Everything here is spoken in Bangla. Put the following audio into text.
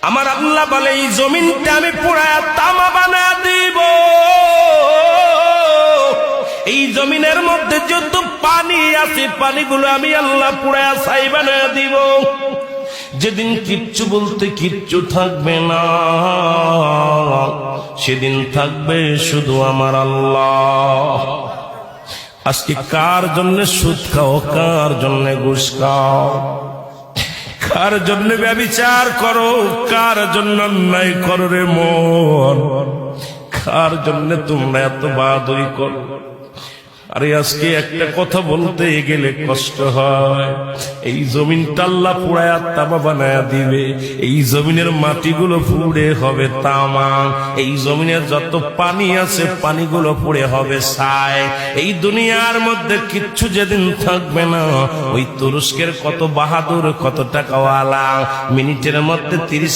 আমার আল্লাহ বলে এই জমিনটা আমি পুরায়া তামা বানায়া দিব। এই জমিনের মধ্যে যত পানি আছে পানিগুলো আমি আল্লাহ পুরায়া ছাই বানায়া দিব। যেদিন কিচ্ছু বলতে কিচ্ছু থাকবে না, সেদিন থাকবে শুধু আমার আল্লাহ। আজকে কার জন্য সুদ খাও, কার জন্য ঘুষ খাও, কার জন্য ব্যভিচার করো, কার জন্য অন্যায় করো রে মন, কার জন্য তোমরা এত বাদই করো। আরে আজকে একটা কথা বলতে গেলে কষ্ট হয়। এই জমিনটা আল্লাহ পুরায়া তামা বানায়া দিবে। এই জমিনের মাটিগুলো পুড়ে হবে তামা। এই জমিনের যত পানি আছে পানিগুলো পুড়ে হবে ছাই। এই দুনিয়ার মধ্যে কিচ্ছু যেদিন থাকবে না, ওই তুরস্কের কত বাহাদুর, কত টাকাওয়ালা মিনিটের মধ্যে 30